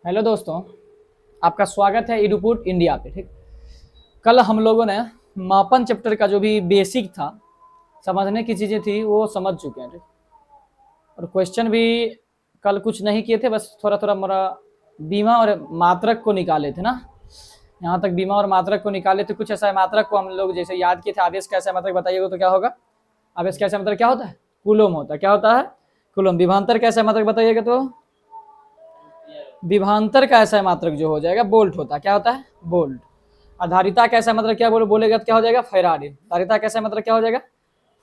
Hello दोस्तों, आपका स्वागत है एडुपुट इंडिया पे। ठीक, कल हम लोगों ने मापन चैप्टर का जो भी बेसिक था, समझने की चीज़ें थी, वो समझ चुके हैं। ठीक, और क्वेश्चन भी कल कुछ नहीं किए थे, बस थोड़ा थोड़ा मोरा बीमा और मात्रक को निकाले थे ना। यहाँ तक बीमा और मात्रक को निकाले थे। कुछ ऐसा मात्रक को हम लोग जैसे याद किए थे। आवेश का ऐसा मात्रक बताइएगा तो क्या होगा? आवेश का ऐसा मात्रक क्या होता है? कूलोम होता है। क्या होता है? कूलोम। विभवांतर का ऐसा मात्रक बताइएगा तो विभवांतर का ऐसा मात्रक जो हो जाएगा बोल्ट होता है। क्या होता है? बोल्ट। आधारिता का ऐसा मात्रक क्या बोलेगा तो क्या हो जाएगा? फैराडे। आधारिता का ऐसा मात्रक क्या हो जाएगा?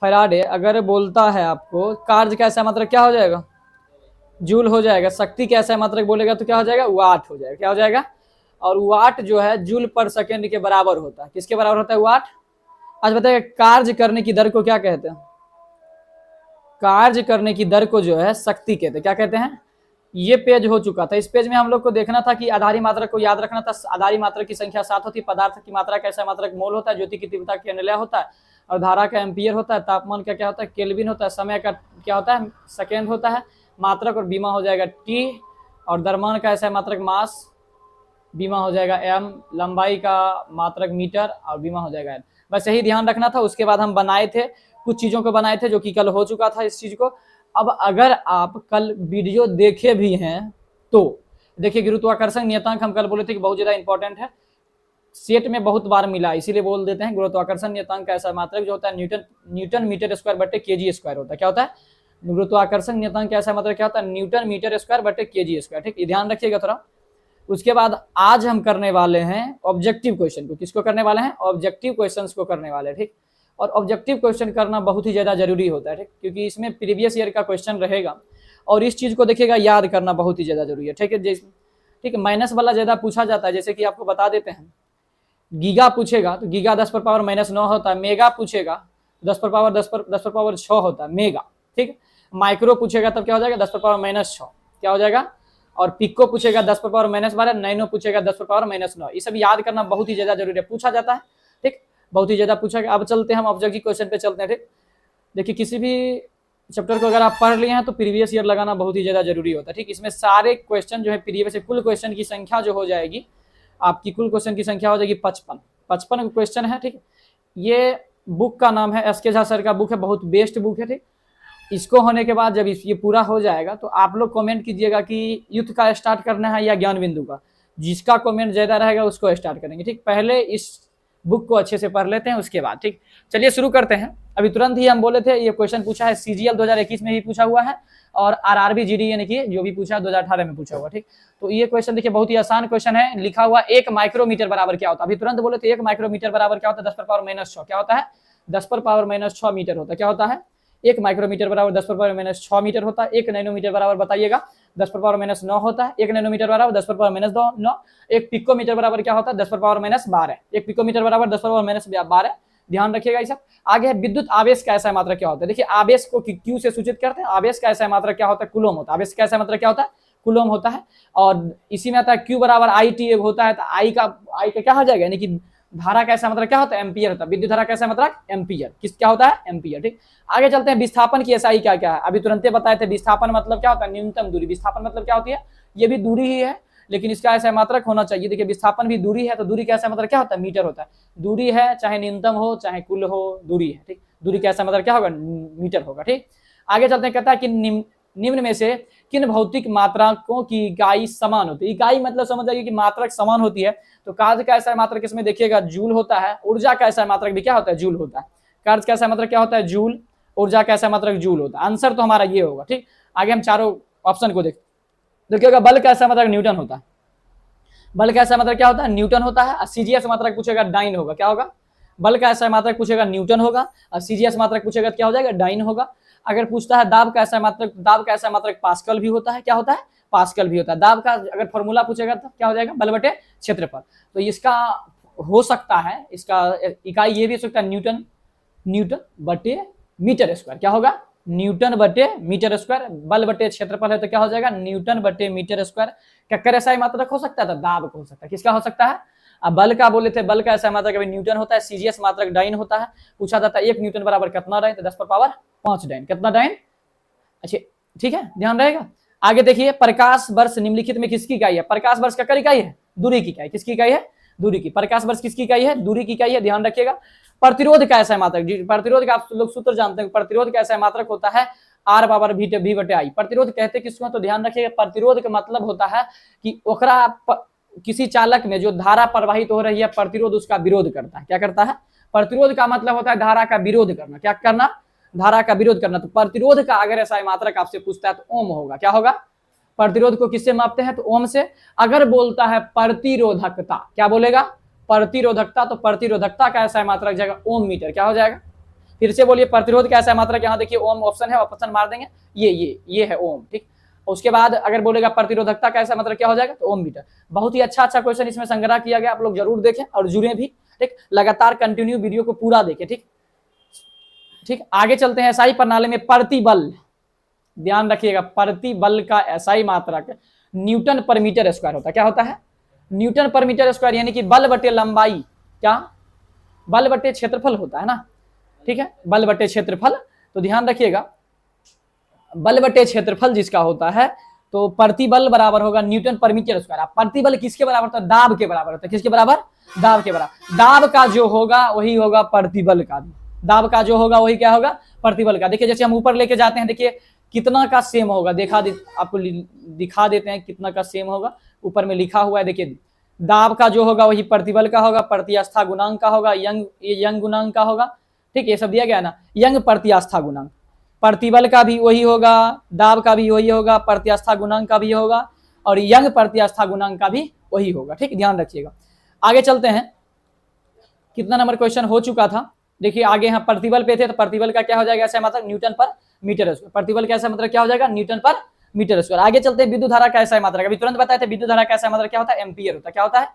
फैराडे। अगर बोलता है आपको कार्य का ऐसा मात्रक क्या हो जाएगा? जूल हो जाएगा। शक्ति का ऐसा मात्रक बोलेगा तो क्या हो जाएगा? वाट हो जाएगा। क्या हो जाएगा? और वाट जो है जूल पर सेकेंड के बराबर होता है। किसके बराबर होता है? वाट। आज बताइए कार्य करने की दर को क्या कहते हैं? कार्य करने की दर को जो है शक्ति कहते हैं। क्या कहते हैं? ये पेज हो चुका था। इस पेज में हम लोग को देखना था कि आधारी मात्रक को याद रखना था। आधारी मात्रक की संख्या 7 होती है। पदार्थ की मात्रा का ऐसा मात्रक मोल होता है। ज्योति की तीव्रता केंद्रलय होता है। और धारा का एम्पियर होता है। तापमान का क्या होता है? केल्विन होता है। समय का क्या होता है? सेकेंड होता है। मात्रक और बीमा हो जाएगा टी। और द्रव्यमान का ऐसा मात्रक मास, बीमा हो जाएगा एम। लंबाई का मात्रक मीटर और बीमा हो जाएगा एल। बस यही ध्यान रखना था। उसके बाद हम बनाए थे, कुछ चीजों को बनाए थे जो कि कल हो चुका था इस चीज को। अब अगर आप कल वीडियो देखे भी हैं तो देखिए, गुरुत्वाकर्षण नियतांक हम कल बोले थे कि बहुत ज्यादा इंपॉर्टेंट है। सेट में बहुत बार मिला, इसीलिए बोल देते हैं। गुरुत्वाकर्षण नियतांक का ऐसा मात्रक जो होता है न्यूटन मीटर स्क्वायर बटे केजी स्क्वायर होता है। क्या होता है? गुरुत्वाकर्षण नियतांक का ऐसा मात्रक क्या होता है? न्यूटन मीटर स्क्वायर बटे केजी स्क्वायर। ठीक, ध्यान रखिएगा थोड़ा। उसके बाद आज हम करने वाले हैं ऑब्जेक्टिव क्वेश्चन को। किसको करने वाले हैं? ऑब्जेक्टिव क्वेश्चंस को करने वाले हैं। ठीक, और ऑब्जेक्टिव क्वेश्चन करना बहुत ही ज्यादा जरूरी होता है। ठीक, क्योंकि इसमें प्रीवियस ईयर का क्वेश्चन रहेगा और इस चीज को देखिएगा याद करना बहुत ही ज्यादा जरूरी है। ठीक है, ठीक है। माइनस वाला ज्यादा पूछा जाता है, जैसे कि आपको बता देते हैं। गीगा पूछेगा तो गीगा 10 पर पावर -9 होता है। मेगा पूछेगा 10 पर पावर 10 पर पावर 6 होता है मेगा। ठीक, माइक्रो पूछेगा तब क्या हो जाएगा? 10 पर पावर -6 क्या हो जाएगा? और पिको पूछेगा 10 पर पावर -12। नैनो पूछेगा 10 पर पावर -9। ये सब याद करना बहुत ही ज्यादा जरूरी है, पूछा जाता है। ठीक, बहुत ही ज्यादा पूछा गया। अब चलते हैं हम ऑब्जेक्टिव क्वेश्चन पे चलते हैं। ठीक, देखिए किसी भी चैप्टर को अगर आप पढ़ लिए हैं तो प्रीवियस ईयर लगाना बहुत ही ज्यादा जरूरी होता है। ठीक, इसमें सारे क्वेश्चन जो है प्रीवियस, कुल क्वेश्चन की संख्या जो हो जाएगी आपकी, कुल क्वेश्चन की संख्या हो जाएगी 55 क्वेश्चन है। ठीक, ये बुक का नाम है एस के झा सर का बुक है, बहुत बेस्ट बुक है। ठीक, इसको होने के बाद जब ये पूरा हो जाएगा तो आप लोग कमेंट कीजिएगा कि युद्ध का स्टार्ट करना है या ज्ञान बिंदु का। जिसका कमेंट ज्यादा रहेगा उसको स्टार्ट करेंगे। ठीक, पहले इस बुक को अच्छे से पढ़ लेते हैं, उसके बाद। ठीक, चलिए शुरू करते हैं। अभी तुरंत ही हम बोले थे ये क्वेश्चन पूछा है सीजीएल 2021 में भी पूछा हुआ है और आरआरबी जीडी यानी कि जो भी पूछा 2018 में पूछा हुआ। ठीक, तो ये क्वेश्चन देखिए बहुत ही आसान क्वेश्चन है। लिखा हुआ 1 माइक्रोमीटर बराबर क्या होता है? अभी तुरंत बोले थे 1 माइक्रोमीटर बराबर क्या होता है? 10 पर पावर -6 क्या होता है? 10 पर पावर -6 मीटर होता है। क्या होता है? 1 माइक्रोमीटर बराबर 10 पर पावर -6 मीटर होता है। 1 नैनोमीटर बराबर बताइएगा 10 पर पावर -9 होता है। 1 नैनोमीटर बराबर 10 पर पावर -9। 1 पिकोमीटर बराबर क्या होता है? 10 पर पावर -12। 1 पिकोमीटर बराबर 10 पर पावर -12। ध्यान रखिएगा ये सब। आगे है विद्युत आवेश का ऐसा मात्रा क्या होता है? देखिए आवेश को क्यू से सूचित करते हैं। आवेश का ऐसा मात्रा क्या होता है? कूलोम होता है। आवेश का ऐसा मात्रा क्या होता है? कूलोम होता है। और इसी में आता है क्यू बराबर आई टी होता है। तो आई का क्या हो जाएगा? यानी कि धारा का ऐसा मतलब क्या होता है? एम्पियर होता है। विद्युत धारा का ऐसा मतलब एम्पियर। किस क्या होता है? एम्पियर। ठीक, आगे चलते हैं। विस्थापन की एसआई क्या क्या है? अभी तुरंत बताए थे। विस्थापन मतलब क्या होता है? न्यूनतम दूरी। विस्थापन मतलब क्या होती है? ये भी दूरी ही है, लेकिन इसका ऐसा मात्रक होना चाहिए। देखिए विस्थापन भी दूरी है, तो दूरी का ऐसा मतलब क्या होता है? मीटर होता है। दूरी है, चाहे न्यूनतम हो चाहे कुल हो, दूरी है। ठीक, दूरी का ऐसा मतलब क्या होगा? मीटर होगा। ठीक, आगे चलते हैं। कहता है कि निम्न में से किन भौतिक मात्राकों की इकाई समान होती है? इकाई मतलब समझ जाइए कि मात्रक समान होती है। तो कार्य का ऐसा मात्रक इसमें देखिएगा जूल होता है। ऊर्जा का ऐसा मात्रक भी क्या होता है? जूल होता है। कार्य का ऐसा मात्रक क्या होता है? जूल। ऊर्जा का ऐसा मात्रक जूल होता है। आंसर तो हमारा ये होगा। ठीक, आगे हम चारों ऑप्शन को देखिएगा। बल का ऐसा मात्रक न्यूटन होता है। बल का ऐसा मात्रक क्या होता है? न्यूटन होता है। सीजीएस मात्रक पूछेगा डाइन होगा। क्या होगा? बल का ऐसा मात्रक पूछेगा न्यूटन होगा और सीजीएस मात्रक पूछेगा क्या हो जाएगा? डाइन होगा। अगर पूछता है दाब का ऐसा मात्रक पास्कल भी होता है। क्या होता है? पास्कल भी होता है। दाब का अगर फॉर्मूला पूछेगा तो क्या हो जाएगा? बल बटे क्षेत्रफल। तो इसका हो सकता है, इसका इकाई ये भी हो सकता है न्यूटन बटे मीटर स्क्वायर। क्या होगा? न्यूटन बटे मीटर स्क्वायर। बल बटे क्षेत्रफल है तो क्या हो जाएगा? न्यूटन बटे मीटर स्क्वायर। क्या ऐसा मात्रक हो सकता है? तो दाब को हो सकता है। किसका हो सकता है? अब बल का बोले थे, बल का ऐसा मात्रक अभी न्यूटन होता है। सीजीएस मात्रक डाइन होता है। पूछा जाता है 1 न्यूटन बराबर कितना डाइन? तो 10 पर पावर 5 डाइन। कितना डाइन? अच्छा ठीक है, ध्यान रहेगा। आगे देखिए, प्रकाश वर्ष निम्नलिखित में किसकी इकाई है? प्रकाश वर्ष का इकाई है, दूरी की इकाई। किसकी इकाई है? दूरी की। प्रकाश वर्ष किसकी इकाई है? दूरी की इकाई है, ध्यान रखिएगा। प्रतिरोध का ऐसा मात्रक, प्रतिरोध का आप लोग सूत्र जानते हैं, प्रतिरोध का ऐसा मात्रक होता है R बराबर V बटे I। प्रतिरोध कहते हैं किसको? तो ध्यान रखिएगा, प्रतिरोध का मतलब होता है कि ओकरा किसी चालक में जो धारा प्रवाहित हो रही है, प्रतिरोध उसका विरोध करता है। क्या करता है? प्रतिरोध का मतलब होता है धारा का विरोध करना। क्या करना? धारा का विरोध करना। तो प्रतिरोध का अगर ऐसा मात्रक आपसे पूछता है तो ओम होगा। क्या होगा? प्रतिरोध को किससे मापते हैं? तो ओम से। अगर बोलता है प्रतिरोधकता, क्या बोलेगा? प्रतिरोधकता। तो प्रतिरोधकता का ऐसा मात्रक जाएगा ओम मीटर। क्या हो जाएगा? फिर से बोलिए, प्रतिरोध का ऐसा मात्रक, यहाँ देखिए ओम ऑप्शन है, ऑप्शन मार देंगे, ये है ओम। ठीक, उसके बाद अगर बोलेगा प्रतिरोधकता का ऐसा मतलब क्या हो जाएगा? तो ओम मीटर। बहुत ही अच्छा क्वेश्चन इसमें संग्रह किया गया, आप लोग जरूर देखें और जुड़े भी। ठीक, लगातार कंटिन्यू वीडियो को पूरा देखें। ठीक ठीक, आगे चलते हैं। एसआई प्रणाली में प्रतिबल, ध्यान रखिएगा, प्रतिबल का एसआई मात्रक न्यूटन पर मीटर स्क्वायर होता है। क्या होता है? न्यूटन पर मीटर स्क्वायर, यानी कि बल बटे लंबाई, क्या? बल बटे क्षेत्रफल होता है ना। ठीक है, बल बटे क्षेत्रफल। तो ध्यान रखिएगा, बल बटे क्षेत्रफल जिसका होता है, तो प्रतिबल बराबर होगा न्यूटन पर मीटर स्क्वायर। प्रतिबल किसके बराबर होता है? दाब के बराबर होता है। किसके बराबर? दाब के बराबर। दाब का जो होगा वही होगा प्रतिबल का। दाब का जो होगा वही क्या होगा? प्रतिबल का। देखिए जैसे हम ऊपर लेके जाते हैं, देखिए कितना का सेम होगा, आपको दिखा देते हैं कितना का सेम होगा। ऊपर में लिखा हुआ है, देखिए दाब का जो होगा वही प्रतिबल का होगा, प्रतिआस्था गुणांक का होगा, यंग गुणांक का होगा। ठीक, ये सब दिया गया ना, यंग प्रतिआस्था गुणांक। प्रतिबल का भी वही होगा, दाब का भी वही होगा, प्रतिआस्था गुणांक का भी होगा, और यंग प्रतिआस्था गुणांक का भी वही होगा। ठीक, ध्यान रखिएगा। आगे चलते हैं, कितना नंबर क्वेश्चन हो चुका था? देखिए आगे यहाँ प्रतिबल पे थे, तो प्रतिबल का क्या हो जाएगा? ऐसा मतलब न्यूटन पर मीटर स्क्वायर। प्रतिबल का ऐसा मतलब क्या हो जाएगा? न्यूटन पर मीटर स्क्वायर। आगे चलते हैं, विद्युत धारा का ऐसा मात्रक, अभी तुरंत बताए थे, विद्युत धारा का ऐसा मात्रक क्या होता है? एम्पियर होता है। क्या होता है?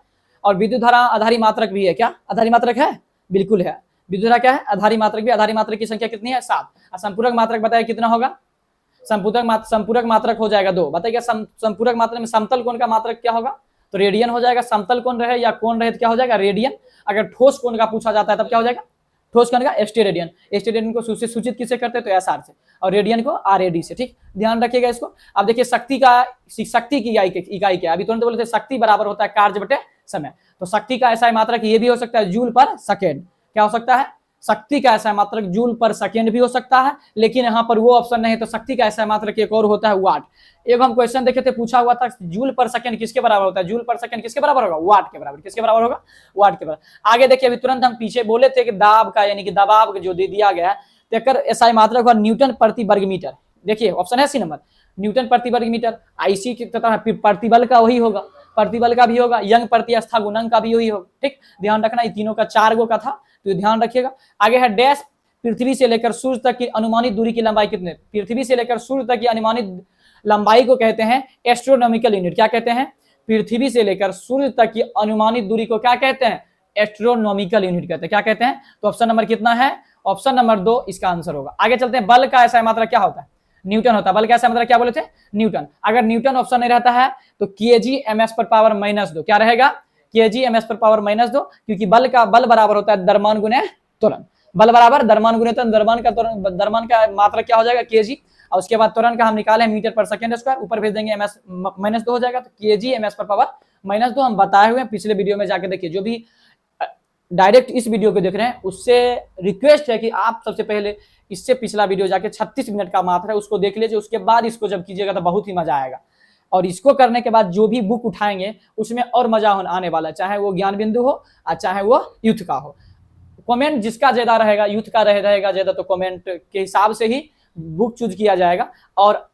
और विद्युत धारा आधारी मात्रक भी है। क्या आधारी मात्रक है? बिल्कुल है। विद्युत धारा क्या है? आधारी मात्रक भी। आधारी मात्रक की संख्या कितनी है? 7। और संपूरक मात्रक बताइए कितना होगा? संपूरक मात्रक हो जाएगा 2। बताइए संपूरक मात्रक में समतल कोण का मात्रक क्या होगा? तो रेडियन हो जाएगा। समतल कोण रहे या कोण रहे तो क्या हो जाएगा? रेडियन। अगर ठोस कोण का पूछा जाता है तब क्या हो जाएगा? ठोस कोण का स्टेरेडियन। स्टेरेडियन को सूचित किससे करते हैं? तो एसआर से, और रेडियन को आरएडी से। ठीक, ध्यान रखिएगा इसको। अब देखिए शक्ति की इकाई क्या है? अभी तुरंत बोले थे शक्ति बराबर होता है कार्य बटे समय। तो शक्ति का ऐसा मात्रक ये भी हो सकता है जूल पर सेकेंड। क्या हो सकता है? शक्ति का ऐसा मात्रक जूल पर सेकेंड भी हो सकता है, लेकिन यहाँ पर वो ऑप्शन नहीं है। तो शक्ति का ऐसा मात्रक एक और होता है वाट। एक हम क्वेश्चन देखे थे, पूछा हुआ था जूल पर सेकेंड किसके बराबर होता है? जूल पर सेकेंड किसके बराबर होगा? वाट के बराबर। किसके बराबर होगा? वाट के बराबर। आगे देखिए, अभी तुरंत हम पीछे बोले थे कि दाब का, यानी कि दबाव जो दे दिया गया है, तो ऐसा मात्रक होगा न्यूटन प्रति वर्ग मीटर। देखिए ऑप्शन है सी नंबर, न्यूटन प्रति वर्ग मीटर। आईसी की तथा प्रतिबल का वही होगा, प्रतिबल का भी होगा, यंग प्रतिआस्था गुणांक का भी वही होगा। ठीक, ध्यान रखना, ये तीनों का 4 गो का था, तो ध्यान रखिएगा। आगे है डैश, पृथ्वी से लेकर सूर्य तक की अनुमानित दूरी की लंबाई कितने? पृथ्वी से लेकर सूर्य तक की अनुमानित लंबाई को कहते हैं एस्ट्रोनॉमिकल यूनिट। क्या कहते हैं? पृथ्वी से लेकर सूर्य तक की अनुमानित दूरी को क्या कहते हैं? एस्ट्रोनॉमिकल यूनिट कहते हैं। क्या कहते हैं? तो ऑप्शन नंबर कितना है? ऑप्शन नंबर 2 इसका आंसर होगा। आगे चलते हैं, बल का ऐसा मात्रक क्या होता है? न्यूटन होता है। बल का ऐसा मतलब क्या बोले थे? न्यूटन। अगर न्यूटन ऑप्शन नहीं रहता है तो kg/ms पर पावर -2 क्या रहेगा? kg/ms पर पावर -2, क्योंकि बल बराबर होता है द्रव्यमान गुणे त्वरण। बल बराबर द्रव्यमान गुणे त्वरण। द्रव्यमान का मात्रक क्या हो जाएगा? kg, और उसके बाद त्वरण का हम निकाले मीटर पर सेकंड स्क्वायर, ऊपर भेज देंगे ms -2 हो जाएगा। तो kg/ms पर पावर -2 हम बताए हुए हैं, पिछले वीडियो में जाके देखिए। जो भी डायरेक्ट इस वीडियो को देख रहे हैं उससे रिक्वेस्ट है कि आप सबसे पहले इससे पिछला वीडियो जाके 36 मिनट का मात्र है उसको देख लीजिए, उसके बाद इसको जब कीजिएगा तो बहुत ही मजा आएगा। और इसको करने के बाद जो भी बुक उठाएंगे उसमें और मजा आने वाला, चाहे वो ज्ञान बिंदु हो और चाहे वो यूथ का हो। कमेंट जिसका ज्यादा रहेगा, यूथ का रहेगा ज्यादा, तो कमेंट के हिसाब से ही बुक चूज किया जाएगा, और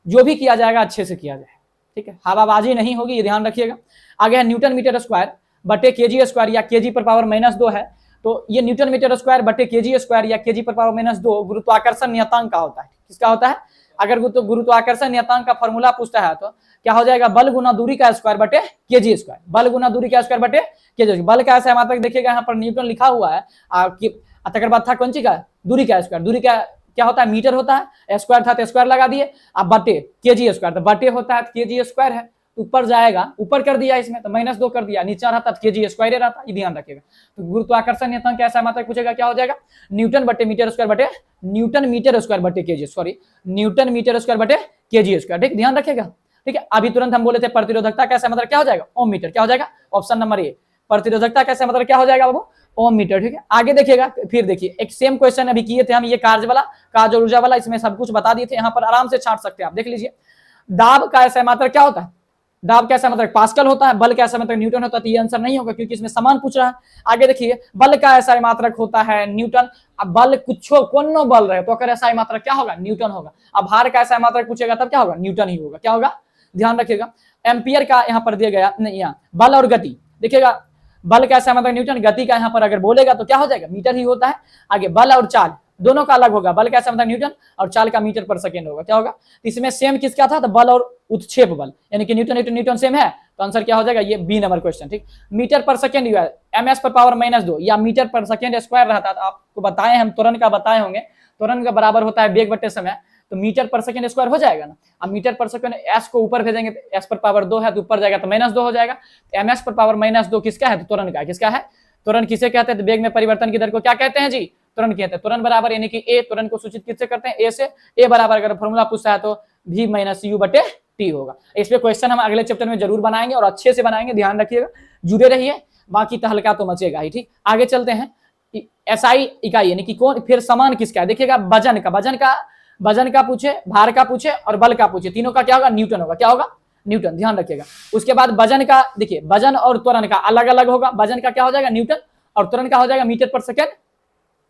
जो भी किया जाएगा अच्छे से किया जाए। ठीक है, हवाबाजी नहीं होगी, ये ध्यान रखिएगा। आगे है न्यूटन मीटर स्क्वायर बटे kg स्क्वायर या kg पर पावर -2 है। तो ये न्यूटन मीटर स्क्वायर बटे kg स्क्वायर या kg पर पावर -2 गुरुत्वाकर्षण नियतांक का होता है। किसका होता है? अगर गुरुत्वाकर्षण नियतांक का फॉर्मूला पूछता है तो क्या हो जाएगा? बल गुना दूरी का स्क्वायर बटे kg स्क्वायर। बल गुना दूरी का स्क्वायर बटे kg। बल का ऐसा मात्रक देखिएगा, यहाँ पर न्यूटन लिखा हुआ है, तकर बाद था कौन सी का? दूरी का स्क्वायर। दूरी का क्या होता है? मीटर होता है। स्क्वायर था तो स्क्वायर लगा दिए, अब बटे kg स्क्वायर, तो बटे होता है kg स्क्वायर है। तो ऊपर जाएगा, ऊपर कर दिया इसमें तो -2 कर दिया, नीचे रहता तो kg स्क्वायर रहता, ये ध्यान रखिएगा। तो गुरुत्वाकर्षण नियतांक कैसा मात्रक पूछेगा, क्या हो जाएगा, न्यूटन बटे मीटर स्क्वायर बटे न्यूटन मीटर स्क्वायर बटे KG, sorry newton metre square बटे केजी स्क्वायर, ठीक, ध्यान रखिएगा। ठीक है, अभी तुरंत हम बोले थे प्रतिरोधकता कैसा मतलब क्या हो जाएगा, ओम मीटर, क्या हो जाएगा, ऑप्शन नंबर ए, प्रतिरोधकता कैसा मतलब क्या हो जाएगा बाबू, ओम मीटर। ठीक है, आगे देखिएगा, फिर देखिए एक सेम क्वेश्चन अभी किए थे हम, ये कार्य वाला, कार्य और ऊर्जा वाला, इसमें सब कुछ बता दिए थे, यहाँ पर आराम से छांट सकते हैं आप, देख लीजिए। दाब का ऐसा मात्रक क्या होता है, दाब कैसा मतलब पास्कल होता है, बल कैसा मतलब न्यूटन होता है, तो ये आंसर नहीं होगा क्योंकि इसमें समान पूछ रहा है। आगे देखिए, बल का ऐसा मात्रक होता है न्यूटन, अब बल कुछ कोनो बल रहे तो अगर ऐसा मात्रक क्या होगा, न्यूटन होगा। अब भार का ऐसा मात्रक पूछेगा तब क्या होगा, न्यूटन ही होगा, क्या होगा, ध्यान रखिएगा। एम्पियर का यहाँ पर दिया गया नहीं, यहाँ बल और गति देखिएगा, बल कैसा मतलब न्यूटन, गति का यहाँ पर अगर बोलेगा तो क्या हो जाएगा, मीटर ही होता है। आगे बल और चाल दोनों का अलग होगा, बल कैसा मतलब न्यूटन और चाल का मीटर पर सेकेंड होगा, क्या होगा। तो इसमें सेम किसका था, तो बल और उत्क्षेप बल, यानी कि न्यूटन न्यूटन न्यूटन सेम है, तो आंसर क्या हो जाएगा, ये बी नंबर क्वेश्चन। ठीक, मीटर पर सेकेंड ms पर पावर -2 या मीटर पर सेकेंड स्क्वायर रहता था, आपको बताए हम, त्वरण का बताए होंगे, त्वरण का बराबर होता है वेग बटे समय, तो मीटर पर सेकेंड स्क्वायर हो जाएगा ना। अब मीटर पर सेकेंड s को ऊपर भेजेंगे तो s पर पावर 2 है तो ऊपर जाएगा तो -2 हो जाएगा। ms पर पावर -2 किसका है, तो त्वरण का, किसका है, त्वरण किसे कहते हैं, तो वेग में परिवर्तन की दर को क्या कहते हैं जी, त्वरण कहते हैं। त्वरण बराबर यानी कि ए, त्वरण को सूचित किससे करते हैं, ए से, ए बराबर अगर फॉर्मूला पूछता है तो v - u बटे t होगा। इस पे क्वेश्चन हम अगले चैप्टर में जरूर बनाएंगे और अच्छे से बनाएंगे, ध्यान रखिएगा, जुड़े रहिए, बाकी तो हल्का तो मचेगा ही। ठीक, आगे चलते हैं, SI इकाई यानी कि कौन, फिर समान किसका है, देखिएगा वजन का पूछे, भार का पूछे और बल का पूछे, तीनों का क्या होगा, न्यूटन होगा, क्या होगा, न्यूटन, ध्यान रखिएगा। उसके बाद वजन का देखिए, वजन और त्वरण का अलग अलग होगा, वजन का क्या हो जाएगा, न्यूटन, और त्वरण का हो जाएगा मीटर पर सेकेंड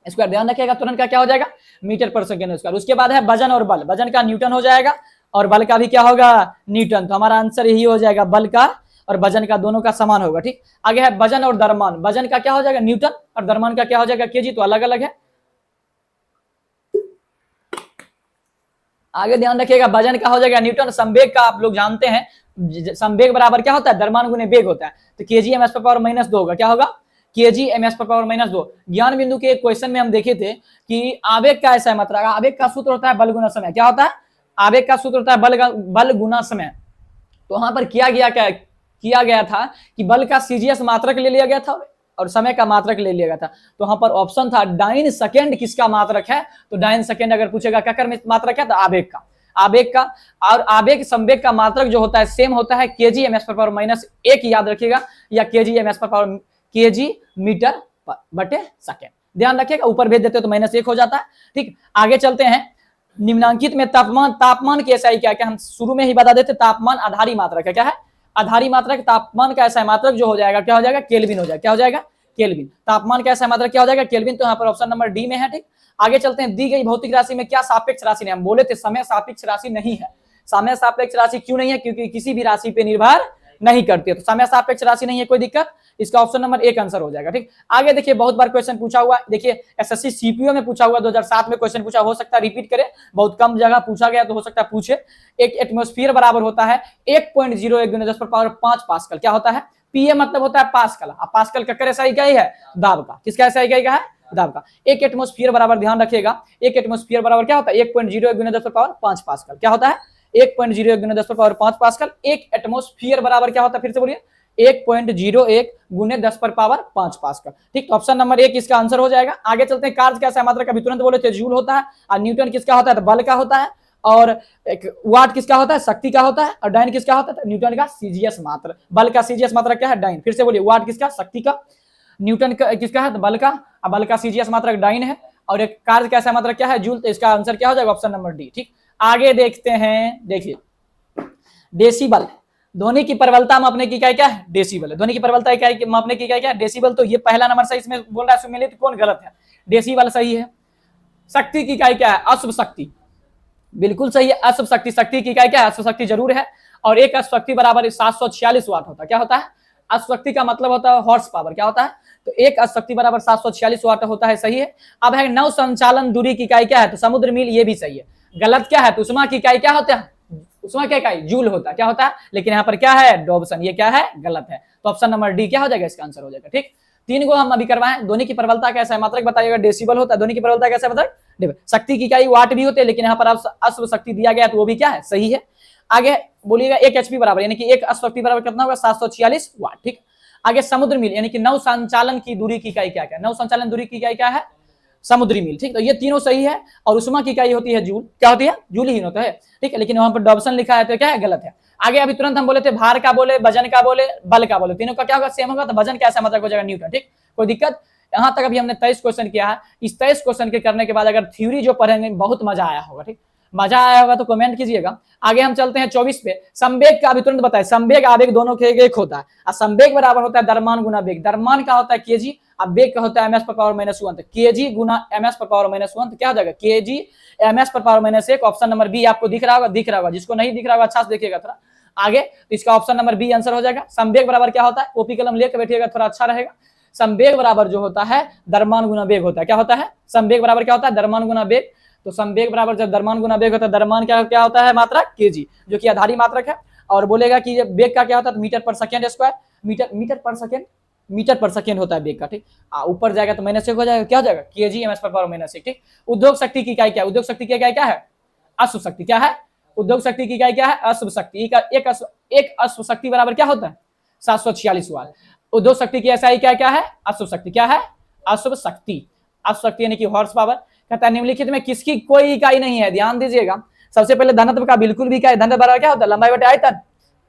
स्क्वायर, ध्यान रखिएगा, त्वरण का क्या हो जाएगा, मीटर पर सेकेंड स्क्वायर। उसके बाद है वजन और बल, वजन का न्यूटन हो जाएगा और बल का भी क्या होगा, न्यूटन, तो हमारा आंसर यही हो जाएगा, बल का और वजन का दोनों का समान होगा। ठीक, आगे है वजन और द्रव्यमान, वजन का क्या हो जाएगा, न्यूटन, और द्रव्यमान का क्या हो जाएगा, केजी, तो अलग अलग है। आगे ध्यान रखिएगा, वजन का हो जाएगा न्यूटन, संवेग का आप लोग जानते हैं, संवेग बराबर क्या होता है, द्रव्यमान गुने वेग होता है, तो केजी ms पर पावर -2 होगा, क्या होगा, केजी ms पर पावर -2। ज्ञान बिंदु के एक क्वेश्चन में हम देखे थे कि आवेग का ऐसा मात्रा, आवेग का सूत्र होता है बल गुना समय, क्या होता है, आवेग का सूत्र होता है बल गुना समय। तो वहां पर किया गया था कि बल का सीजीएस मात्रक ले लिया गया था और समय का मात्रक ले लिया गया था, तो वहां पर ऑप्शन था डाइन सेकेंड किसका मात्रक है, तो डाइन सेकेंड अगर पूछेगा क्या कर मात्रक है, तो आवेग का और आवेग संवेग का मात्रक जो होता है सेम होता है, केजी ms पर पावर -1 याद रखिएगा, या केजी ms पर पावर केजी मीटर बटे सेकेंड, ध्यान रखिएगा, ऊपर भेज देते तो -1 हो जाता है। ठीक, आगे चलते हैं, निम्नांकित में तापमान की SI क्या है, हम शुरू में ही बता देते, तापमान आधारी मात्रक है, क्या है, आधारी मात्रक, तापमान का ऐसा मात्रक जो हो जाएगा, क्या हो जाएगा, केल्विन हो जाएगा, क्या हो जाएगा, केल्विन, तापमान का ऐसा मात्रक क्या हो जाएगा, केल्विन, तो यहाँ पर ऑप्शन नंबर डी में है। ठीक, आगे चलते हैं, दी गई भौतिक राशि में क्या सापेक्ष राशि नहीं, हम बोले थे समय सापेक्ष राशि नहीं है, समय सापेक्ष राशि क्यों नहीं है, क्योंकि किसी भी राशि पे निर्भर नहीं करती है, तो समय सापेक्ष राशि नहीं है, कोई दिक्कत, इसका ऑप्शन नंबर 1 आंसर हो जाएगा। ठीक, आगे देखिए, बहुत बार क्वेश्चन पूछा हुआ, देखिए एसएससी सीपीओ में पूछा हुआ, 2007 में क्वेश्चन पूछा, हो सकता है रिपीट करे, बहुत कम जगह पूछा गया तो हो सकता है पूछे। एक एटमॉस्फेयर बराबर होता है 1.01 × 10⁵ पास्कल, क्या होता है, पीए मतलब होता है पास्कल, अब पास्कल का ऐसा इकाई है, दाब का, किसका ऐसा इकाई का है, दाब का। एक एटमॉस्फेयर बराबर, ध्यान रखिएगा, एक एटमॉस्फेयर बराबर क्या होता है, 1.01 × 10⁵ पास्कल, क्या होता है, 1.01 × 10⁵ पास्कल। एक एटमॉस्फेयर बराबर क्या होता है, फिर से बोलिए, 1.01 × 10⁵ पास्कल। ठीक, तो ऑप्शन नंबर 1 इसका आंसर हो जाएगा। आगे चलते हैं, कार्य कैसा मात्रक, अभी तुरंत बोले थे जूल होता है, और न्यूटन किसका होता है, तो बल का होता है, और एक वाट किसका होता है, शक्ति का होता है, और डाइन किसका होता है, न्यूटन का सीजीएस मात्रक, बल का सीजीएस मात्रक क्या है, डाइन, फिर से बोलिए, वाट किसका, शक्ति का, न्यूटन का किसका है, तो बल का, और बल का सीजीएस मात्रक डाइन है, और एक कार्य कैसा मात्रक क्या है, जूल, तो इसका आंसर क्या हो जाएगा, ऑप्शन नंबर डी। ठीक, आगे देखते हैं, देखिए डेसिबल, ध्वनि की प्रबलता मापने की इकाई क्या है, डेसिबल, ध्वनि की प्रबलता इकाई मापने की इकाई क्या है, डेसिबल, तो ये पहला नंबर सही, इसमें बोल रहा है सुमिलित, कौन गलत है, डेसिबल सही है। शक्ति की इकाई क्या है, अश्व शक्ति, बिल्कुल सही है, अश्व शक्ति, शक्ति की इकाई क्या है, अश्व शक्ति जरूर है, और एक अश्व शक्ति बराबर 746 वाट होता है, क्या होता है, अश्व शक्ति का मतलब होता है हॉर्स पावर, क्या होता है, तो एक अश्व शक्ति बराबर 746 वाट होता है, सही है। अब है नौ संचालन दूरी की इकाई क्या है, तो समुद्र मील, ये भी सही है। गलत क्या है, तो उष्मा की इकाई क्या होता है, उष्मा क्या इकाई, जूल होता है, क्या होता है, लेकिन यहाँ पर क्या है, डॉब्सन, ये क्या है, गलत है, तो ऑप्शन नंबर डी क्या हो जाएगा, इसका आंसर हो जाएगा। ठीक, 3 को हम अभी करवाएं, ध्वनि की प्रबलता कैसा है मात्रक बताइएगा, डेसिबल होता है, ध्वनि की प्रबलता कैसा है मात्रक, शक्ति की इकाई वाट भी होते हैं, लेकिन यहाँ पर अश्व शक्ति दिया गया तो वो भी क्या है, सही है। आगे बोलिएगा 1 HP बराबर, यानी कि 1 अश्वशक्ति बराबर कितना होगा 746 वाट। ठीक, आगे समुद्र मील यानी कि नौ संचालन की दूरी की इकाई क्या क्या, नौ संचालन दूरी की इकाई क्या है, समुद्री मील। ठीक, तो ये तीनों सही है। और उष्मा की इकाई होती है जूल, क्या होती है, जूल ही होता है। ठीक है, लेकिन वहां पर डॉप्सन लिखा है तो क्या है, गलत है। आगे अभी तुरंत हम बोले थे भार का बोले, वजन का बोले, बल का बोले, तीनों का क्या होगा, सेम होगा। तो वजन कैसा मतलब हो जाएगा, न्यूटन। ठीक, कोई दिक्कत। यहां तक अभी हमने 23 क्वेश्चन किया है। इस 23 क्वेश्चन के करने के बाद अगर थ्योरी जो पढ़ेंगे बहुत मजा आया होगा। ठीक, मजा आया होगा तो कमेंट कीजिएगा। आगे हम चलते हैं 24 पे। संवेग का अभी तुरंत बताए, संवेग आवेग दोनों के एक होता है। और संवेग बराबर होता है द्रव्यमान गुना वेग। द्रव्यमान का होता है केजी, अब वेग का होता है ms पर पावर माइनस 1। केजी गुना ms पर पावर माइनस 1 तो क्या हो जाएगा, केजी ms पर power minus 1। Option number B आपको दिख रहा होगा, दिख रहा होगा। जिसको नहीं दिख रहा होगा अच्छा से देखिएगा थोड़ा आगे, तो इसका ऑप्शन नंबर बी आंसर हो जाएगा। संवेग बराबर क्या होता है, कॉपी कलम लेकर बैठिएगा थोड़ा अच्छा रहेगा। संवेग बराबर जो होता है द्रव्यमान गुना वेग होता है। क्या होता है, संवेग बराबर क्या होता है, द्रव्यमान गुना वेग। तो संवेग बराबर जब द्रव्यमान गुना वेग होता है, द्रव्यमान क्या होता है, मात्रक केजी, जो कि आधारी मात्रक है। और बोलेगा कि वेग का क्या होता है, मीटर पर सेकेंड स्क्वायर, मीटर पर सेकेंड होता है वेग का। ठीक, ऊपर जाएगा तो माइनस 1 हो जाएगा, क्या हो जाएगा, केजी ms पर पावर माइनस 1। ठीक, उद्योग शक्ति की इकाई क्या है, उद्योग शक्ति की इकाई क्या है, अश्व शक्ति। क्या है, उद्योग शक्ति की इकाई क्या है, अश्व शक्ति। एक अश्व शक्ति बराबर क्या होता है, 746 वाट। उद्योग शक्ति की ऐसा इकाई क्या है, अश्व शक्ति। क्या है, अश्व शक्ति। अश्व शक्ति यानी कि हॉर्स पावर। कहता है निम्नलिखित में किसकी कोई इकाई नहीं है, ध्यान दीजिएगा। सबसे पहले धनत्व का बिल्कुल भी इकाई, धनत्व बराबर क्या होता है, लंबाई बटे आयतन,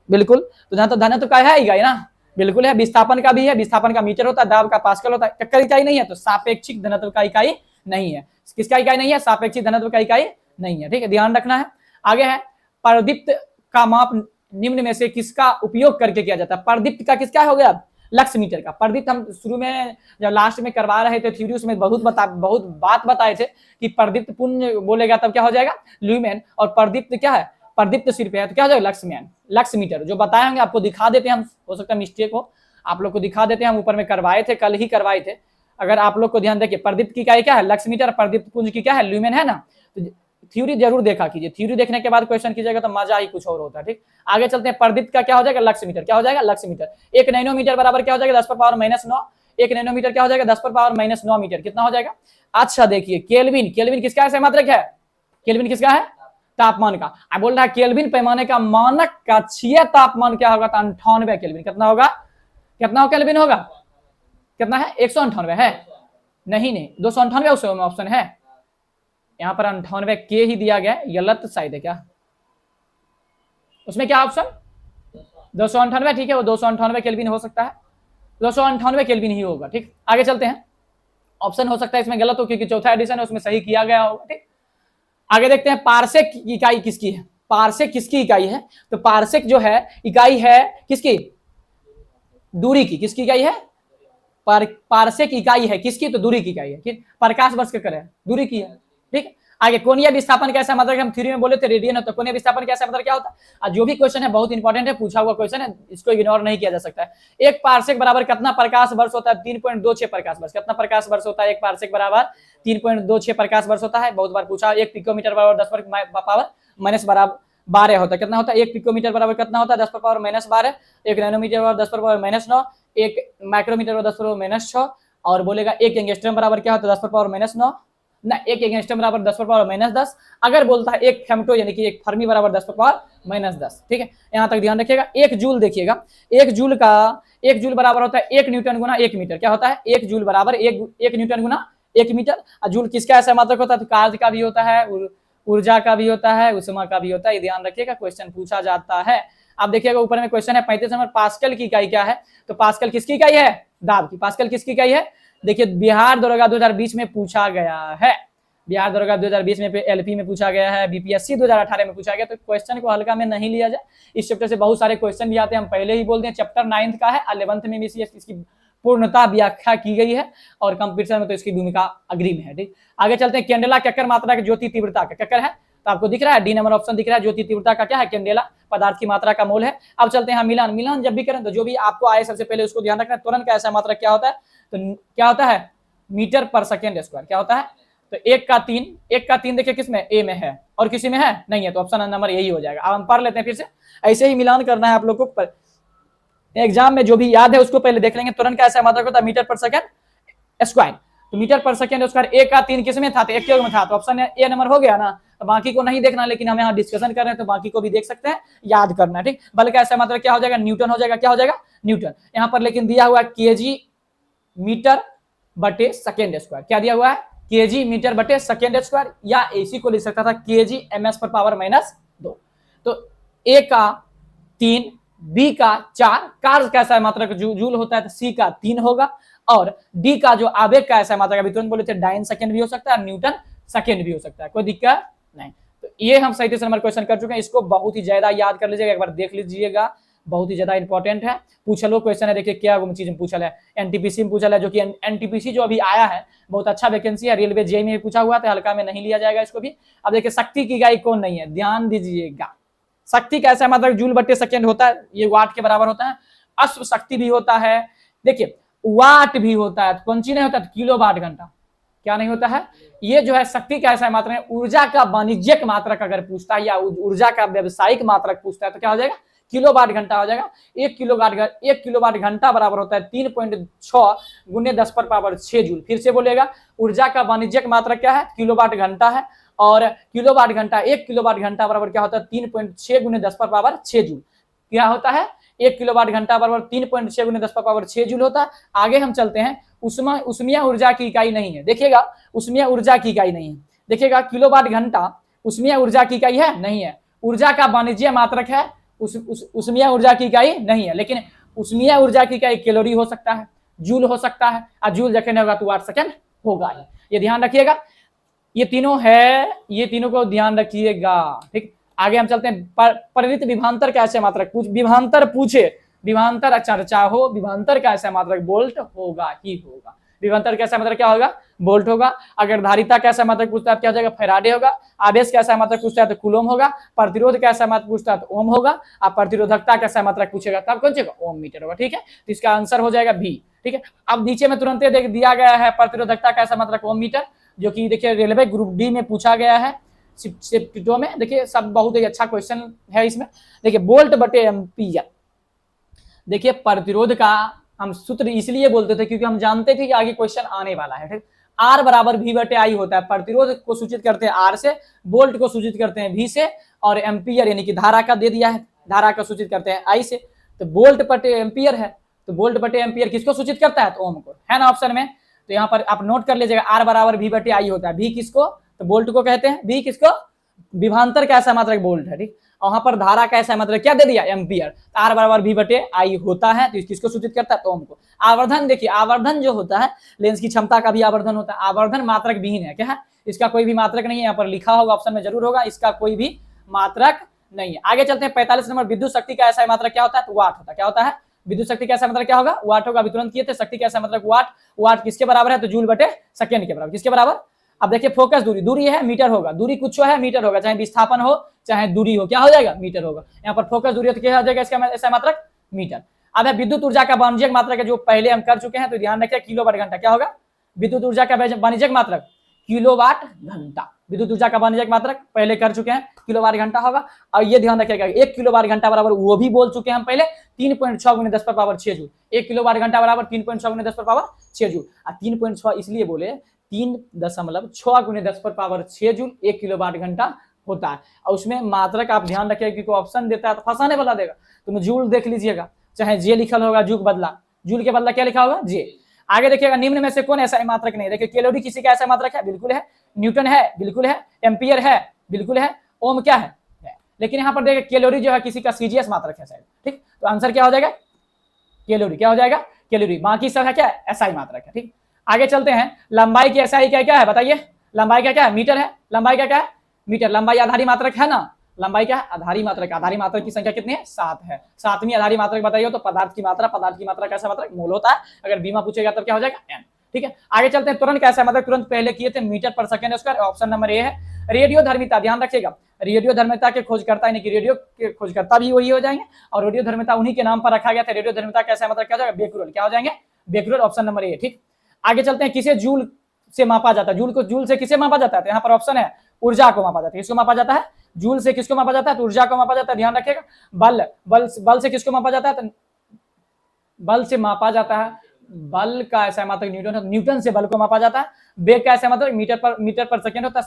बिल्कुल। तो धनत्व का है इकाई ना, बिल्कुल है। विस्थापन का भी है, विस्थापन का मीटर होता है, दाब का पास्कल होता है। कक्कर इकाई नहीं है तो सापेक्षिक धनत्व का इकाई नहीं है। किसका इकाई नहीं है, सापेक्षिक धनत्व का इकाई नहीं है। ठीक है, ध्यान रखना है। आगे है परदीप्त का माप निम्न में से किसका उपयोग करके किया जाता है। परदीप्त का किसका हो गया, लक्स मीटर का। परदीप्त हम शुरू में जब लास्ट में करवा रहे थे थ्योरी, उसमें बहुत बात बताए थे कि परदीप्त पुण्य बोलेगा तब क्या हो जाएगा, ल्यूमेन। और परदीप्त क्या है, परदीप्त सिर पे है तो क्या हो जाएगा, लक्समैन, लक्स मीटर। जो बताए होंगे आपको दिखा देते हैं हम, हो सकता है मिस्टेक हो, आप लोग को दिखा देते हैं। हम ऊपर में करवाए थे, कल ही करवाए थे। अगर आप लोग को ध्यान देखिए, प्रदीप्त की क्या है, लक्स मीटर। प्रदीप्त पुंज की क्या है, ल्यूमेन है ना। तो थ्योरी जरूर देखा कीजिए, थ्योरी देखने के बाद क्वेश्चन कीजिएगा तो मजा ही कुछ और होता है। ठीक, आगे चलते हैं। प्रदीप्त का क्या हो जाएगा, लक्स मीटर। क्या हो जाएगा, लक्स मीटर। 1 नैनोमीटर बराबर क्या हो जाएगा, 10 पर पावर माइनस 9। 1 नैनोमीटर क्या हो जाएगा, 10 पर पावर माइनस 9 मीटर। कितना हो जाएगा, अच्छा देखिए, केल्विन। केल्विन किसका है, मात्रक है। केल्विन किसका है, तापमान का। अब बोल रहा है केल्विन पैमाने का मानक कक्षीय तापमान क्या होगा, 98 केल्विन। कितना होगा, कितना केल्विन होगा, कितना है, 198 है, नहीं 298 उसमें ऑप्शन है। यहाँ पर 98 के ही दिया गया, गलत शायद है क्या, उसमें क्या ऑप्शन 298। ठीक है, वो 298 केल्विन हो सकता है, 298 केल्विन ही होगा। ठीक, आगे चलते हैं। ऑप्शन हो सकता है इसमें गलत हो, क्योंकि चौथा एडिशन है उसमें सही किया गया होगा। ठीक, आगे देखते हैं पारसेक की इकाई किसकी है। पारसेक किसकी इकाई है, तो पारसेक जो है इकाई है किसकी, दूरी की। किसकी इकाई है, पारसेक इकाई है किसकी, तो दूरी की इकाई है। ठीक, प्रकाश वर्ष के करे दूरी की है। ठीक, आगे कोणीय विस्थापन कैसा मतलब, हम थ्योरी में बोले थे रेडियन होता है, कोणीय विस्थापन कैसा मतलब क्या होता है। जो भी क्वेश्चन है बहुत इंपॉर्टेंट है, पूछा हुआ क्वेश्चन है, इसको इग्नोर नहीं किया जा सकता है। एक पारसेक बराबर कितना प्रकाश वर्ष होता है, 3.26 प्रकाश वर्ष। कितना प्रकाश वर्ष होता है, एक पारसेक बराबर 3.26 प्रकाश वर्ष होता है। बहुत बार पूछा। 1 पिकोमीटर बराबर 10 पर पावर माइनस 12 होता है। कितना होता है, 1 पिकोमीटर बराबर कितना होता है, 10 पर पावर माइनस 12। 1 नैनोमीटर बराबर 10 पर पावर माइनस 9। 1 माइक्रोमीटर बराबर 10 पर पावर माइनस 6। और बोलेगा 1 एंगस्ट्रम बराबर क्या होता है, 10 पर पावर माइनस 9 ना, 1 एंगस्ट्रम बराबर 10 पर पावर माइनस 10। अगर बोलता है 1 फेम्टो यानी कि 1 फर्मी बराबर 10 पर पावर माइनस 10। ठीक है, यहाँ तक ध्यान रखिएगा। 1 जूल देखिएगा, 1 जूल बराबर होता है 1 न्यूटन गुना 1 मीटर। क्या होता है, 1 जूल बराबर 1 न्यूटन गुना 1 मीटर। और जूल किसका ऐसा मात्रक होता है, तो कार्य का भी होता है, ऊर्जा का भी होता है, उष्मा का भी होता है। ये ध्यान रखिएगा, क्वेश्चन पूछा जाता है। आप देखिएगा ऊपर में क्वेश्चन है 35 नंबर, पास्कल की इकाई क्या है, तो पास्कल किसकी इकाई है, दाब की। पास्कल किसकी इकाई है, देखिए बिहार दरोगा 2020 में पूछा गया है। बिहार दरोगा 2020 में एलपी में पूछा गया है, बीपीएससी 2018 में पूछा गया। तो क्वेश्चन को हल्का में नहीं लिया जाए। इस चैप्टर से बहुत सारे क्वेश्चन भी आते हैं, हम पहले ही बोल दें। चैप्टर 9 का है, 11th में भी इसकी पूर्णता व्याख्या की गई है, और कंपटीशन में तो इसकी भूमिका अग्रिम है। ठीक, आगे चलते हैं। कैंडेला कक्कर मात्रा की ज्योति तीव्रता का कक्कर है, तो आपको दिख रहा है डी नंबर ऑप्शन दिख रहा है। ज्योति तीव्रता का क्या है, कैंडेला पदार्थ की मात्रा का मोल है। अब चलते हैं मिलान। मिलान जब भी करें तो जो भी आपको आए सबसे पहले उसको ध्यान रखना। त्वरण का ऐसा मात्रा क्या होता है, तो क्या होता है, मीटर पर सेकेंड स्क्वायर। क्या होता है, तो 1 का 3 देखिए किसमें, ए में है और किसी में है नहीं है, तो ऑप्शन नंबर यही हो जाएगा। अब हम पढ़ लेते हैं फिर से, ऐसे ही मिलान करना है आप लोग को। एग्जाम में जो भी याद है उसको पहले देख लेंगे। त्वरण का ऐसा मात्रक होता है मीटर पर सेकंड स्क्वायर। तो मीटर पर सेकेंड स्क्वायर ए का 3 किस में था, तो एक के में था, तो ऑप्शन ए नंबर हो गया ना। तो बाकी को नहीं देखना, लेकिन हम यहाँ डिस्कशन कर रहे हैं तो बाकी को भी देख सकते हैं, याद करना है, ठीक। बल्कि ऐसा मतलब क्या हो जाएगा, न्यूटन हो जाएगा, क्या हो जाएगा, न्यूटन। यहाँ पर लेकिन दिया हुआ केजी मीटर बटे सेकेंड स्क्वायर, क्या दिया हुआ है, केजी मीटर बटे सेकेंड स्क्वायर, या इसी को लिख सकता था केजी एमएस पर पावर -2। तो ए का 3, बी का 4, कार्य का ऐसा मात्रक जूल होता है, तो सी का 3 होगा, और डी का जो आवेग का ऐसा मात्रक, अभी तुरंत बोले थे डाइन सेकेंड भी हो सकता है, न्यूटन सेकेंड भी हो सकता है, कोई दिक्कत नहीं। तो ये हम 37 नंबर क्वेश्चन कर चुके हैं, इसको बहुत ही ज्यादा याद कर लीजिएगा, एक बार देख लीजिएगा, बहुत ही ज्यादा इंपॉर्टेंट है। पूछलो क्वेश्चन है, देखिए क्या चीज में पूछल है, एनटीपीसी में पूछल है, जो कि एनटीपीसी जो अभी आया है बहुत अच्छा वैकेंसी है, रेलवे जेई में पूछा हुआ था, हल्का में नहीं लिया जाएगा इसको भी। अब देखिए शक्ति की इकाई कौन नहीं है, ध्यान दीजिएगा, शक्ति का ऐसा मतलब जूल बटे सेकेंड होता है, ये वाट के बराबर होता है। अश्व शक्ति भी होता है, देखिए वाट भी होता है, कौन सी नहीं होता, किलो वाट घंटा, क्या नहीं होता है। ये जो है शक्ति का ऐसा मात्रक है, ऊर्जा का वाणिज्यिक मात्रक अगर पूछता है, या ऊर्जा का व्यावसायिक मात्रक पूछता है, तो क्या हो जाएगा, किलो वाट घंटा हो जाएगा। 1 किलो वाट घंटा बराबर होता है 3.6 गुने 10 पर पावर 6 जूल। फिर से बोलेगा, ऊर्जा का वाणिज्यिक मात्रक क्या है, किलो वाट घंटा है, और किलो वाट घंटा 1 किलो वाट घंटा बराबर क्या होता है, 3.6 गुने 10 पर पावर 6 जूल। क्या होता है, 1 किलो वाट घंटा बराबर 3.6 गुने 10 पर पावर 6 जूल होता है। आगे हम चलते हैं, उष्मीय ऊर्जा की इकाई नहीं है, देखिएगा उष्मीय ऊर्जा की इकाई नहीं है, देखिएगा किलो वाट घंटा उष्मीय ऊर्जा की इकाई है, नहीं है। ऊर्जा का वाणिज्यिक मात्रक है, उष्मीय ऊर्जा की इकाई नहीं है, लेकिन उष्मीय ऊर्जा की इकाई कैलोरी हो सकता है, जूल हो सकता है, और जूल जखने होगा तो वाट सेकेंड होगा, ये ध्यान रखिएगा। ये तीनों है, ये तीनों को ध्यान रखिएगा, ठीक। आगे हम चलते हैं, परिवृत्त विभवांतर का ऐसे मात्रक विभवांतर पूछे, विभवांतर चर्चा हो, विभवांतर का ऐसा मात्रक वोल्ट होगा ही होगा। विभवांतर का ऐसा मात्रक क्या होगा, वोल्ट होगा। अगर धारिता का ऐसा मात्रक पूछता है क्या हो जाएगा, फैराडे होगा। आवेश का ऐसा मात्रक पूछता है तो कूलोम होगा। प्रतिरोध का ऐसा मात्रक पूछता है तो ओम होगा। और प्रतिरोधकता का ऐसा मात्रक पूछेगा तब कौन सा, ओम मीटर होगा, ठीक है। तो इसका आंसर हो जाएगा बी, ठीक है। अब नीचे में तुरंत देख दिया गया है प्रतिरोधकता का ऐसा मात्रक ओम मीटर, जो कि देखिए रेलवे ग्रुप डी में पूछा गया है, शिफ्टों में। देखिए सब बहुत ही अच्छा क्वेश्चन है इसमें। देखिए वोल्ट बटे एम्पीयर, देखिए प्रतिरोध का हम सूत्र इसलिए बोलते थे क्योंकि हम जानते थे कि आगे क्वेश्चन आने वाला है, ठीक। आर बराबर वी बटे आई होता है, प्रतिरोध को सूचित करते हैं आर से, वोल्ट को सूचित करते हैं वी से, और एम्पीयर यानी कि धारा का दे दिया है, धारा का सूचित करते हैं आई से। तो वोल्ट बटे एम्पीयर है, तो वोल्ट बटे एम्पीयर किसको सूचित करता है, तो ओम को, है ना ऑप्शन में। तो यहाँ पर आप नोट कर लीजिएगा, आर बराबर वी बटे आई होता है, वी किसको, तो वोल्ट को कहते हैं, वी किसको, विभवांतर का ऐसा मात्रक वोल्ट है, ठीक। वहां पर धारा का ऐसा मतलब क्या दे दिया, एम्पियर। आर बराबर वी बटे आई होता है, तो किसको सूचित करता है, ओम को। आवर्धन, देखिए आवर्धन जो होता है, लेंस की क्षमता का भी आवर्धन होता है। आवर्धन मात्रक विहीन है, क्या है, इसका कोई भी मात्रक नहीं है, यहाँ पर लिखा होगा ऑप्शन में जरूर होगा, इसका कोई भी मात्रक नहीं है। आगे चलते हैं 45 नंबर, विद्युत शक्ति का ऐसा मात्रक क्या होता है, तो वाट होता है। क्या होता है, विद्युत शक्ति का ऐसा मतलब क्या होगा, वाट होगा। अभी तुरंत किए थे, शक्ति का ऐसा मतलब वाट। वाट किसके बराबर है, तो जूल बटे सेकेंड के बराबर, किसके बराबर। अब देखिए फोकस दूरी, दूरी है मीटर होगा, दूरी कुछ है मीटर होगा, चाहे विस्थापन हो चाहे दूरी हो, क्या हो जाएगा, मीटर होगा। यहाँ पर फोकस दूरी हो तो क्या हो जाएगा, इसका ऐसा मात्रक मीटर। अब है विद्युत ऊर्जा का वाणिज्यिक मात्रक है, जो पहले हम कर चुके हैं, तो ध्यान रखिए किलो वाट घंटा, क्या होगा, विद्युत ऊर्जा का वाणिज्यिक मात्रक किलो वाट घंटा। विद्युत ऊर्जा का वाणिज्यिक मात्रक पहले कर चुके हैं, किलो वाट घंटा होगा। और ये ध्यान रखिएगा 1 किलो वाट घंटा बराबर, वो भी बोल चुके हैं हम पहले, 3.6 गुने 10 पर पावर 6 जूल। 1 किलो वाट घंटा बराबर 3.6 गुने 10 पर पावर 6 जूल। 3.6 इसलिए बोले, 3.6 गुने 10 पर पावर 6 जूल 1 किलो वाट घंटा होता है। और उसमें मात्रक आप ध्यान रखिएगा, क्योंकि ऑप्शन देता है तो फंसाने वाला देगा। तुम जूल देख लीजिएगा, चाहे जे लिखल होगा, जूल बदला, जूल के बदला क्या लिखा होगा, जे। आगे देखिएगा, निम्न में से कौन ऐसा मात्रक नहीं, देखिए कैलोरी किसी का ऐसा मात्रक है, बिल्कुल है। न्यूटन है, बिल्कुल है। एम्पियर है, बिल्कुल है। ओम क्या है। लेकिन यहाँ पर देखिए कैलोरी जो है किसी का सीजीएस मात्रक है शायद, ठीक। तो आंसर क्या हो जाएगा, कैलोरी, क्या हो जाएगा, कैलोरी। बाकी सब है क्या, एसआई मात्रक है, ठीक। आगे चलते हैं, लंबाई की एसआई क्या है बताइए, लंबाई क्या है, मीटर है। लंबाई क्या है, मीटर। लंबाई आधारी मात्रक है ना, लंबाई क्या है, आधारी मात्रक। आधारी मात्रक की संख्या कितनी है, 7 है। 7वीं आधारी मात्रक बताइए, तो पदार्थ की मात्रा कैसा मात्रक, मोल होता है। अगर बीमा पूछेगा तब क्या हो जाएगा, एन, ठीक है। आगे चलते हैं, तुरंत कैसा मात्रक, तुरंत पहले किए थे, मीटर पर second square. Option number A है। रेडियो धर्मिता, ध्यान रखिएगा, रेडियो धर्मिता के खोजकर्ता यानी कि रेडियो के खोजकर्ता भी वही हो जाएंगे, और रेडियो धर्मिता उन्हीं के नाम पर रखा गया था। रेडियो धर्मिता कैसा मात्रक क्या हो जाएगा, बेक्यूरेल, क्या हो जाएंगे, बेक्यूरेल। ऑप्शन नंबर ए, ठीक। आगे चलते हैं, किसे जूल से मापा जाता है, जूल को जूल से किसे मापा जाता है, तो यहाँ पर ऑप्शन है ऊर्जा को मापा जाता है। किसको मापा जाता है, जूल से किसको मापा जाता है, तो ऊर्जा को मापा जाता है। ध्यान रखिएगा, बल से किसको मापा जाता है, तो बल से मापा जाता है बल का ऐसा मात्रक न्यूटन है, न्यूटन से बल को मापा जाता है। वेग का ऐसा मात्रक मीटर पर सेकंड होता है।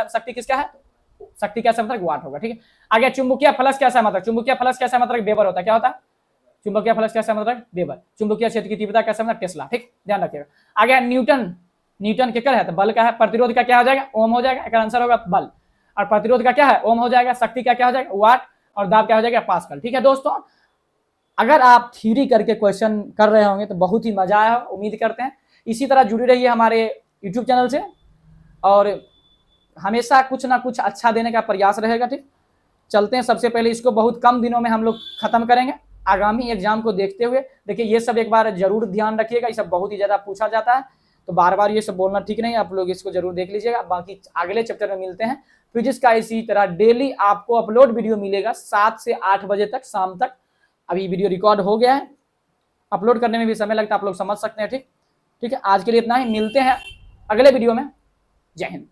शक्ति किसका है, शक्ति का ऐसा मात्रक वाट होगा, ठीक है। आगे चुंबकीय फ्लक्स कैसा मात्रक, चुंबकीय फ्लक्स कैसा मात्रक वेबर होता है, क्या होता है, चुंबकीय फ्लक्स कैसा मात्रक वेबर। चुंबकीय क्षेत्र की तीव्रता कैसा मात्रक टेस्ला, ठीक, ध्यान रखिएगा। आगे न्यूटन, न्यूटन के क्या है, तो बल का है। प्रतिरोध का क्या हो जाएगा, ओम हो जाएगा, इसका आंसर होगा बल। और प्रतिरोध का क्या है, ओम हो जाएगा। शक्ति का क्या हो जाएगा, वाट। और दाब क्या हो जाएगा, पास्कल, ठीक है दोस्तों। अगर आप थ्योरी करके क्वेश्चन कर रहे होंगे तो बहुत ही मजा आया, उम्मीद करते हैं। इसी तरह जुड़ी रहिए हमारे यूट्यूब चैनल से, और हमेशा कुछ ना कुछ अच्छा देने का प्रयास रहेगा, ठीक। चलते हैं, सबसे पहले इसको बहुत कम दिनों में हम लोग खत्म करेंगे आगामी एग्जाम को देखते हुए। देखिए ये सब एक बार जरूर ध्यान रखिएगा, ये सब बहुत ही ज्यादा पूछा जाता है, तो बार बार ये सब बोलना ठीक नहीं है, आप लोग इसको जरूर देख लीजिएगा। बाकी अगले चैप्टर में मिलते हैं। फिजिक्स का इसी तरह डेली आपको अपलोड वीडियो मिलेगा 7 से 8 बजे तक शाम तक। अभी वीडियो रिकॉर्ड हो गया है, अपलोड करने में भी समय लगता है, आप लोग समझ सकते हैं, ठीक। ठीक है, आज के लिए इतना ही, मिलते हैं अगले वीडियो में। जय हिंद।